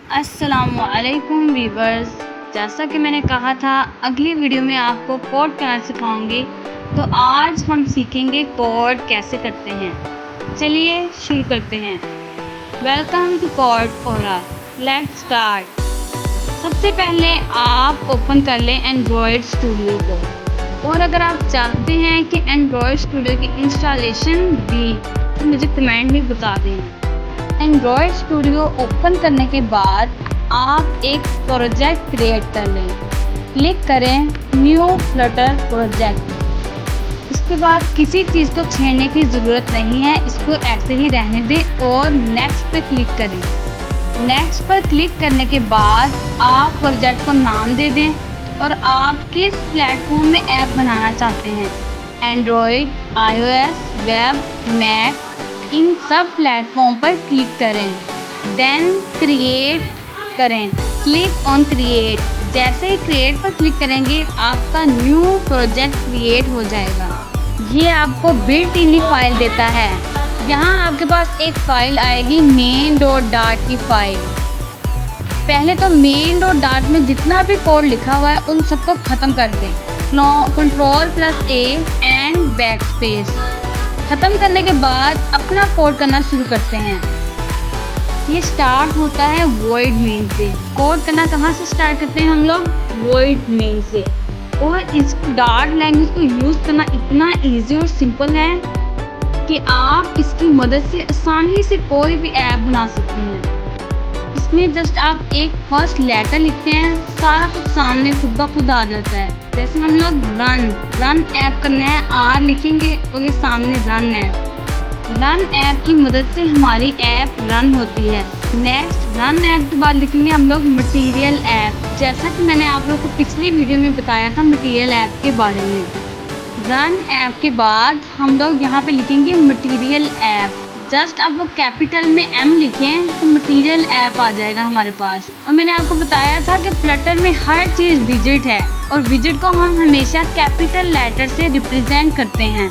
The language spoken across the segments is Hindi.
अस्सलामुअलैकुम वीवर्स। जैसा कि मैंने कहा था अगली वीडियो में आपको कोड करना सिखाऊंगी, तो आज हम सीखेंगे कोड कैसे करते हैं। चलिए शुरू करते हैं। Welcome to code kora, let's start. सबसे पहले आप ओपन कर लें एंड्रॉयड स्टूडियो को, और अगर आप चाहते हैं कि एंड्रॉयड स्टूडियो की इंस्टॉलेशन भी तो मुझे कमेंट में बता दें। एंड्रॉयड स्टूडियो ओपन करने के बाद आप एक प्रोजेक्ट क्रिएट कर लें। क्लिक करें न्यू फ्लटर प्रोजेक्ट। इसके बाद किसी चीज़ को छेड़ने की ज़रूरत नहीं है, इसको ऐसे ही रहने दें और नेक्स्ट पर क्लिक करें। नेक्स्ट पर क्लिक करने के बाद आप प्रोजेक्ट को नाम दे दें और आप किस प्लेटफॉर्म में ऐप बनाना चाहते हैं, एंड्रॉयड, iOS, वेब, मैक, इन सब प्लेटफॉर्म पर क्लिक करें। देन क्रिएट करें, क्लिक ऑन क्रिएट। जैसे ही क्रिएट पर क्लिक करेंगे आपका न्यू प्रोजेक्ट क्रिएट हो जाएगा। ये आपको बिल्ट इन फाइल देता है। यहाँ आपके पास एक फ़ाइल आएगी main.dart की फ़ाइल। पहले तो main.dart में जितना भी कोड लिखा हुआ है उन सबको ख़त्म कर दें। Ctrl+A and backspace. ख़त्म करने के बाद अपना कोड करना शुरू करते हैं। ये स्टार्ट होता है void main से। कोड करना कहाँ से स्टार्ट करते हैं हम लोग? void main से। और इस डार्ट लैंग्वेज को यूज़ करना इतना इजी और सिंपल है कि आप इसकी मदद से आसानी से कोई भी ऐप बना सकते हैं। इसमें जस्ट आप एक फर्स्ट लेटर लिखते हैं, सारा कुछ सामने खुद ब खुद आ जाता है। जैसे हम लोग रन ऐप करना है, आर लिखेंगे तो ये सामने रन ऐप। रन ऐप की मदद से हमारी ऐप रन होती है। नेक्स्ट रन ऐप के बाद लिखेंगे हम लोग मटेरियल ऐप। जैसा कि मैंने आप लोगों को पिछली वीडियो में बताया था मटेरियल ऐप के बारे में। रन ऐप के बाद हम लोग यहाँ पे लिखेंगे मटेरियल ऐप। जस्ट आप लोग कैपिटल में M लिखें तो मटेरियल ऐप आ जाएगा हमारे पास। और मैंने आपको बताया था कि फ्लटर में हर चीज़ विजिट है और विजिट को हम हमेशा कैपिटल लेटर से रिप्रेजेंट करते हैं।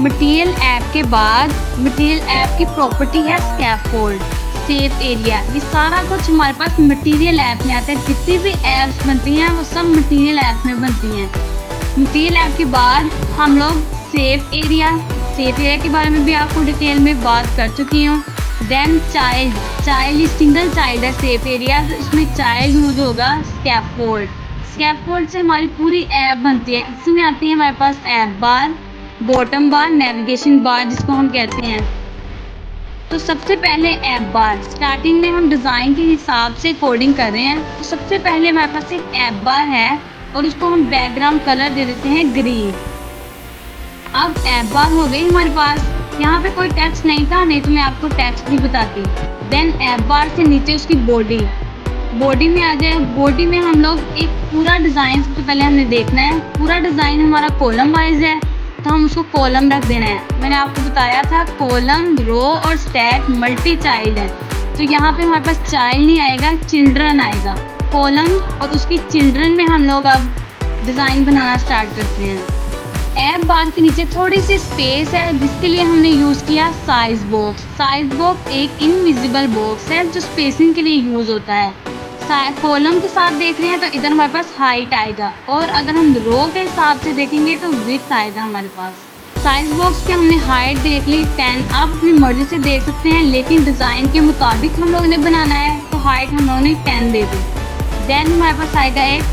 मटेरियल ऐप के बाद मटेरियल ऐप की प्रॉपर्टी है स्कैफोल्ड, सेफ एरिया। ये सारा कुछ हमारे पास मटेरियल ऐप में आता है। जितनी भी ऐप्स बनती हैं वो सब मटेरियल ऐप में बनती हैं। मटेरियल ऐप के बाद हम लोग सेफ एरिया के बारे में भी आपको डिटेल में बात कर चुकी हूँ। देन चाइल्ड सिंगल चाइल्ड है सेफ एरिया, तो इसमें चाइल्ड यूज होगा स्कैफोल्ड से हमारी पूरी ऐप बनती है। इसमें आती है हमारे पास ऐप बार, बॉटम बार, नेविगेशन बार जिसको हम कहते हैं। तो सबसे पहले ऐप बार। स्टार्टिंग में हम डिज़ाइन के हिसाब से कोडिंग कर रहे हैं, तो सबसे पहले हमारे पास एक ऐप बार है और उसको हम बैकग्राउंड कलर दे देते हैं ग्रीन। अब ऐप बार हो गई हमारे पास। यहाँ पे कोई टेक्स्ट नहीं था, नहीं तो मैं आपको टेक्स्ट भी बताती। देन ऐप बार से नीचे उसकी बॉडी में आ जाए। बॉडी में हम लोग एक पूरा डिज़ाइन सबसे पहले हमने देखना है। पूरा डिज़ाइन हमारा कॉलम वाइज है तो हम उसको कॉलम रख देना है। मैंने आपको बताया था कॉलम, रो और स्टैक मल्टी चाइल्ड है, तो यहाँ पे हमारे पास चाइल्ड नहीं आएगा, चिल्ड्रन आएगा। कॉलम और उसकी चिल्ड्रन में हम लोग अब डिज़ाइन बनाना स्टार्ट करते हैं। ऐप बार के नीचे थोड़ी सी स्पेस है जिसके लिए हमने यूज़ किया साइज बॉक्स एक इनविजिबल बॉक्स है जो स्पेसिंग के लिए यूज़ होता है। कॉलम के साथ देख रहे हैं तो इधर हमारे पास हाइट आएगा, और अगर हम रो के हिसाब से देखेंगे तो विड्थ आएगा हमारे पास। साइज बॉक्स की हमने हाइट देख ली 10। आप अपनी मर्जी से देख सकते हैं, लेकिन डिज़ाइन के मुताबिक हम लोगों ने बनाना है तो हाइट हम लोगों ने 10 दे दी। देन हमारे पास आएगा एक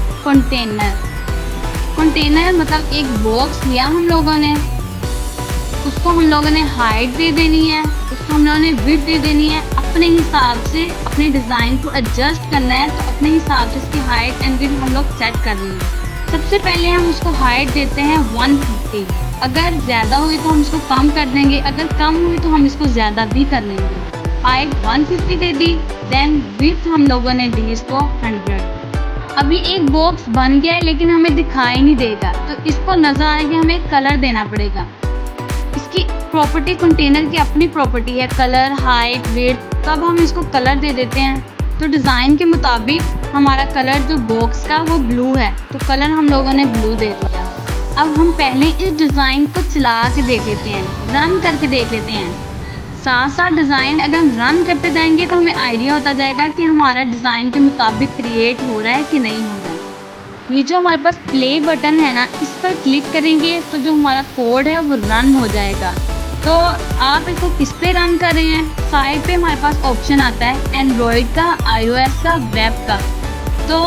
कंटेनर मतलब एक बॉक्स लिया हम लोगों ने, उसको हम लोगों ने हाइट दे देनी है, उसको हम लोगों ने विड्थ दे देनी है। अपने हिसाब से अपने डिज़ाइन को एडजस्ट करना है, तो अपने हिसाब से इसकी हाइट एंड विड्थ हम लोग सेट कर लेंगे। सबसे पहले हम उसको हाइट देते हैं 150। अगर ज़्यादा हुई तो हम इसको कम कर देंगे, अगर कम हुई तो हम इसको ज़्यादा भी कर लेंगे। हाइट 150 दे दी। देन विड्थ हम लोगों ने दी इसको 100। अभी एक बॉक्स बन गया है लेकिन हमें दिखाई नहीं देगा, तो इसको नज़र आएगा हमें कलर देना पड़ेगा। इसकी प्रॉपर्टी, कंटेनर की अपनी प्रॉपर्टी है कलर, हाइट, विड्थ। तब हम इसको कलर दे देते हैं, तो डिज़ाइन के मुताबिक हमारा कलर जो बॉक्स का वो ब्लू है, तो कलर हम लोगों ने ब्लू दे दिया। अब हम पहले इस डिज़ाइन को चला के देख लेते हैं, रन करके देख लेते हैं। साथ साथ डिज़ाइन अगर हम रन करते जाएंगे तो हमें आइडिया होता जाएगा कि हमारा डिज़ाइन के मुताबिक क्रिएट हो रहा है कि नहीं हो रहा है। ये जो हमारे पास प्ले बटन है ना, इस पर क्लिक करेंगे तो जो हमारा कोड है वो रन हो जाएगा। तो आप इसको किस पे रन कर रहे हैं, साइड पे हमारे पास ऑप्शन आता है एंड्रॉयड का, iOS का, वेब का। तो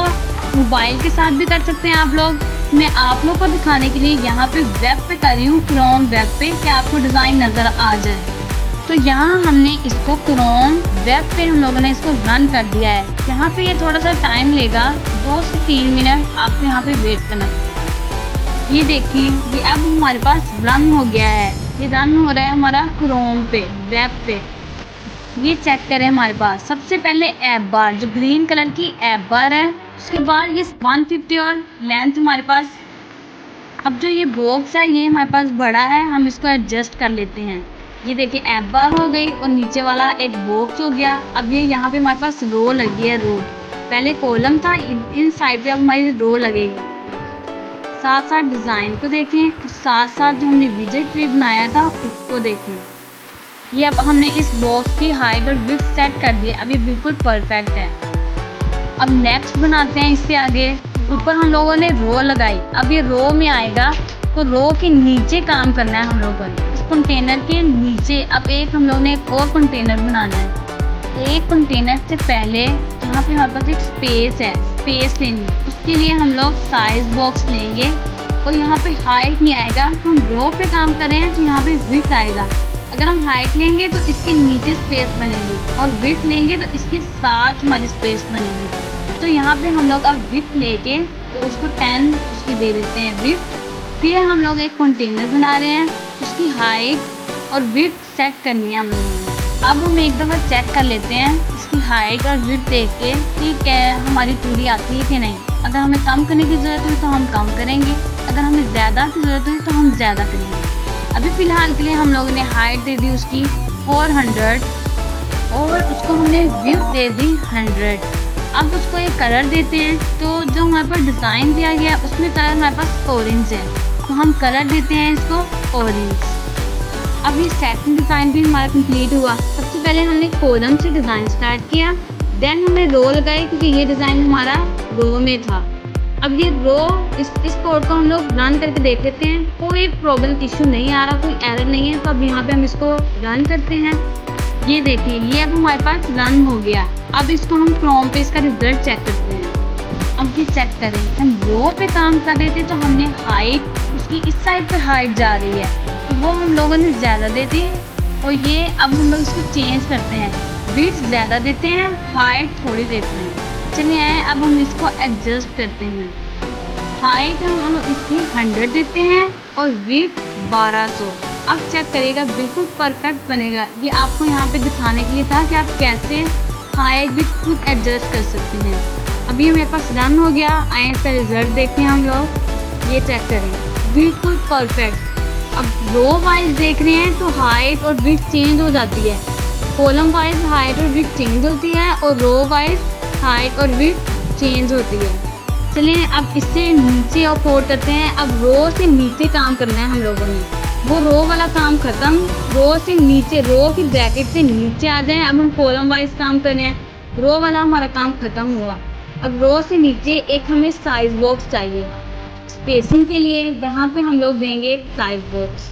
मोबाइल के साथ भी कर सकते हैं आप लोग। मैं आप लोग को दिखाने के लिए यहाँ पे वेब पे कर रही हूँ, क्रोम वेब पे, कि आपको डिज़ाइन नज़र आ जाए। तो यहाँ हमने इसको क्रोम वेब पे हम लोगों ने इसको रन कर दिया है। यहाँ पे ये थोड़ा सा टाइम लेगा, 2 से 3 मिनट आपको यहाँ पे वेट करना। ये देखिए, ये अब हमारे पास रन हो गया है। ये रन हो रहा है हमारा क्रोम पे, वेब पे। ये चेक करें, हमारे पास सबसे पहले ऐप बार, जो ग्रीन कलर की ऐप बार है, उसके बाद ये 150 और लेंथ हमारे पास। अब जो ये बॉक्स है ये हमारे पास बड़ा है, हम इसको एडजस्ट कर लेते हैं। ये देखिए ऐप बार हो गई और नीचे वाला एक बॉक्स हो गया। अब ये यहाँ पे हमारे पास रो लगी है, रो। पहले कॉलम था, इन साइड पे अब हमारी रो लगेगी। साथ साथ डिज़ाइन को देखें, साथ साथ जो हमने विजेट ट्री बनाया था उसको देखें। ये अब हमने इस बॉक्स की हाइट और विड्थ सेट कर दी, अब ये बिल्कुल परफेक्ट है। अब नेक्स्ट बनाते हैं इससे आगे। ऊपर हम लोगों ने रो लगाई, अब ये रो में आएगा तो रो के नीचे काम करना है हम लोगों ने। इस कंटेनर के नीचे अब हम लोगों ने एक और कंटेनर बनाना है। एक कंटेनर से पहले यहाँ पे हमारे पास एक स्पेस है, स्पेस लेनी। उसके लिए हम लोग साइज बॉक्स लेंगे और यहाँ पे हाइट नहीं आएगा, तो हम रो पे काम कर रहे हैं तो यहाँ पे विड्थ आएगा। अगर हम हाइट लेंगे तो इसके नीचे स्पेस बनेगी और विड्थ लेंगे तो इसके साथ हमारी स्पेस बनेगी। तो यहाँ पे हम लोग अब विड्थ लेके तो उसको 10 उसकी दे देते हैं विड्थ। फिर हम लोग एक कंटेनर बना रहे हैं, उसकी हाइट और विड्थ सेट करनी है हम लोगों ने। अब हम एक दफ़ा चेक कर लेते हैं इसकी हाइट और विड्थ देख के कि क्या हमारी पूरी आती है कि नहीं। अगर हमें कम करने की ज़रूरत है तो हम कम करेंगे, अगर हमें ज़्यादा की ज़रूरत है तो हम ज़्यादा करेंगे। अभी फ़िलहाल के लिए हम लोगों ने हाइट दे दी उसकी 400 और उसको हमने विड्थ दे दी 100। अब उसको एक कलर देते हैं, तो जो हमारे पास डिज़ाइन दिया गया उसमें कलर हमारे पास ऑरेंज है, तो हम कलर देते हैं इसको ऑरेंज। अब ये सेकंड डिज़ाइन भी हमारा कंप्लीट हुआ। सबसे पहले हमने कॉलम से डिज़ाइन स्टार्ट किया, देन हमने रो लगाई क्योंकि ये डिज़ाइन हमारा रो में था। अब ये रो, इस कोड को हम लोग रन करके देख लेते हैं, कोई प्रॉब्लम इशू नहीं आ रहा, कोई एरर नहीं है। तो अब यहाँ पे हम इसको रन करते हैं। ये देखिए, ये अब हमारे पास रन हो गया। अब इसको हम क्रोम पे इसका रिजल्ट चेक करते हैं। अब ये चेक करें, हम रो पे काम कर रहे थे तो हमने हाइट, उसकी इस साइड पर हाइट जा रही है तो वो हम लोगों ने ज़्यादा दे दी, और ये अब हम लोग इसको चेंज करते हैं, विड्थ ज़्यादा देते हैं, हाइट थोड़ी देते हैं। चलिए अब हम इसको एडजस्ट करते हैं। हाइट हम इसकी 100 देते हैं और विड्थ 1200। अब चेक करिएगा, बिल्कुल परफेक्ट बनेगा। ये आपको यहाँ पे दिखाने के लिए था कि आप कैसे हाइट भी खुद एडजस्ट कर सकते हैं। अभी मेरे पास रन हो गया, आए इसका रिजल्ट देखते हैं हम लोग। ये चेक करें, बिल्कुल परफेक्ट। अब रो वाइज देख रहे हैं तो हाइट और विड्थ चेंज हो जाती है, कॉलम वाइज हाइट और विड्थ चेंज होती है और रो वाइज हाइट और विड्थ चेंज होती है। चलिए अब इससे नीचे और फोल्ड करते हैं। अब रो से नीचे काम करना है हम लोगों ने, वो रो वाला काम खत्म, रो से नीचे, रो की ब्रैकेट से नीचे आ जाए। अब हम कॉलम वाइज काम कर रहे हैं, रो वाला हमारा काम खत्म हुआ। अब रो से नीचे एक हमें साइज बॉक्स चाहिए स्पेसिंग के लिए, यहाँ पे हम लोग देंगे साइज बॉक्स।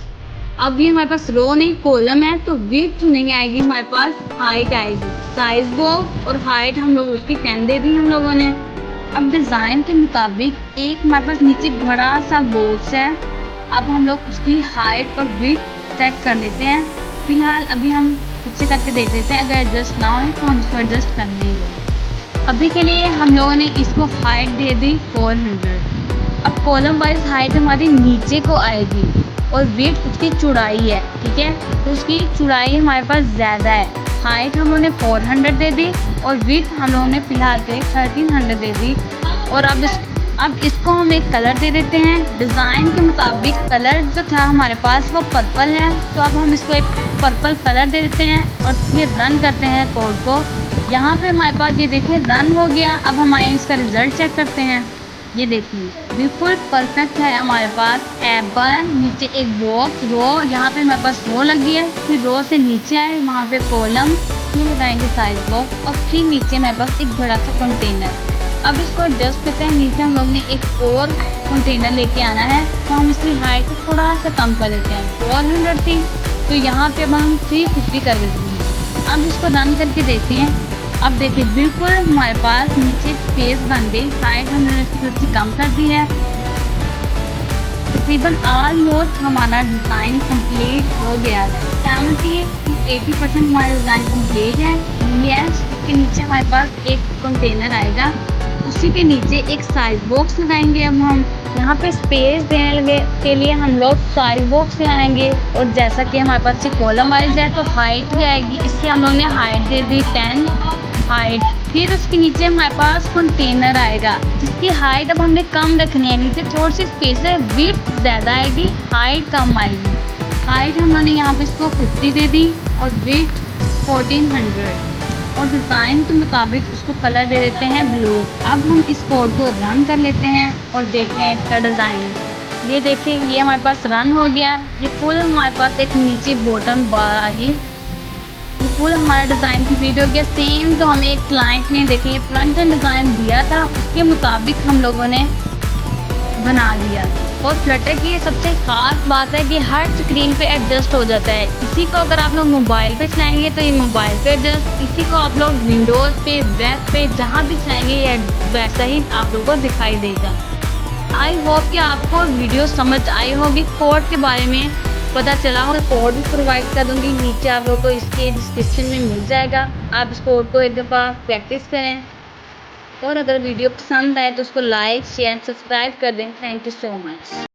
अब ये हमारे पास रो नहीं कॉलम है तो विड्थ नहीं आएगी, हमारे पास हाइट आएगी। साइज बॉक्स और हाइट हम लोग उसकी 10 दे दी हम लोगों ने। अब डिज़ाइन के मुताबिक एक हमारे पास नीचे बड़ा सा बॉक्स है, अब हम लोग उसकी हाइट और विड्थ सेट कर लेते हैं। फिलहाल अभी हम खुद से करके देख लेते हैं, अगर एडजस्ट ना हो तो हम इसको एडजस्ट कर लेंगे। अभी के लिए हम लोगों ने इसको हाइट दे दी 400। अब कॉलम वाइज हाइट हमारी नीचे को आएगी और विड्थ उसकी चौड़ाई है, ठीक है, तो उसकी चौड़ाई हमारे पास ज़्यादा है। हाइट हम लोगों ने 400 दे दी और विड्थ हम लोगों ने फ़िलहाल के 1300 दे दी। और अब इसको हम एक कलर दे देते हैं। डिज़ाइन के मुताबिक कलर जो था हमारे पास वो पर्पल है, तो अब हम इसको एक पर्पल कलर दे देते हैं और फिर रन करते हैं कोड को। यहाँ पे हमारे पास ये देखिए रन हो गया। अब हम आए इसका रिज़ल्ट चेक करते हैं। ये देखिए बिल्कुल परफेक्ट है हमारे पास एप्पल। नीचे एक बॉक्स रो, यहाँ पे हमारे पास रो लगी है, फिर रो से नीचे आए वहाँ पे कॉलम, फिर लगाएंगे साइज बॉक्स और फिर नीचे हमारे पास एक बड़ा सा कंटेनर। अब इसको एडजस्ट करते हैं। नीचे हम लोग ने एक और कंटेनर लेके आना है, तो हम इसकी हाइट को थोड़ा सा कम कर देते हैं। 400 थी तो यहाँ पे अब हम 350 कर देते हैं। अब इसको रन करके देखते हैं। अब देखिए बिल्कुल हमारे पास नीचे स्पेस बन गई, हाइट हमने इसकी थोड़ी सी कम कर दी है। तकरीबन ऑलमोस्ट हमारा डिज़ाइन कंप्लीट हो गया है। 70-80% हमारा डिज़ाइन कंप्लीट है। यस, इसके नीचे हमारे पास एक कंटेनर आएगा, उसी के नीचे एक साइज बॉक्स लगाएंगे। अब हम यहाँ पे स्पेस देने लगे के लिए हम लोग साइज बॉक्स लगाएंगे, और जैसा कि हमारे पास से कॉलम वाइज है तो हाइट भी आएगी। इसकी हम लोग ने हाइट दे दी 10 हाइट। फिर उसके नीचे हमारे पास कंटेनर आएगा, जिसकी हाइट अब हमने कम रखनी है। नीचे थोड़ी सी स्पेस है, विड्थ ज़्यादा आएगी, हाइट कम आएगी। हाइट हम लोगों ने यहाँ पे इसको 50 दे दी और विड्थ 1400, और डिज़ाइन के मुताबिक उसको कलर दे देते हैं ब्लू। अब हम इस कोड को रन कर लेते हैं और देखते हैं इसका डिज़ाइन। ये देखिए ये हमारे पास रन हो गया। ये फुल हमारे पास एक नीचे बॉटम बार आई, ये फुल हमारा डिज़ाइन कंप्लीट हो गया। सेम तो हमें एक क्लाइंट ने देखिए फ्रंट एंड डिज़ाइन दिया था, उसके मुताबिक हम लोगों ने बना लिया। और फ्लटर की ये सबसे ख़ास बात है कि हर स्क्रीन पे एडजस्ट हो जाता है। इसी को अगर आप लोग मोबाइल पे चलाएंगे तो ये मोबाइल पे एडजस्ट, इसी को आप लोग विंडोज़ पे, वेब पे, जहाँ भी चलाएंगे ये वैसा ही आप लोगों को दिखाई देगा। आई होप कि आपको वीडियो समझ आई होगी। कोड के बारे में पता चला हो, कोड भी प्रोवाइड कर दूँगी, नीचे आप लोग को इसके डिस्क्रिप्शन में मिल जाएगा। आप इस कोड को एक दफ़ा प्रैक्टिस करें, और अगर वीडियो पसंद आए तो उसको लाइक, शेयर, सब्सक्राइब कर दें। Thank you so much.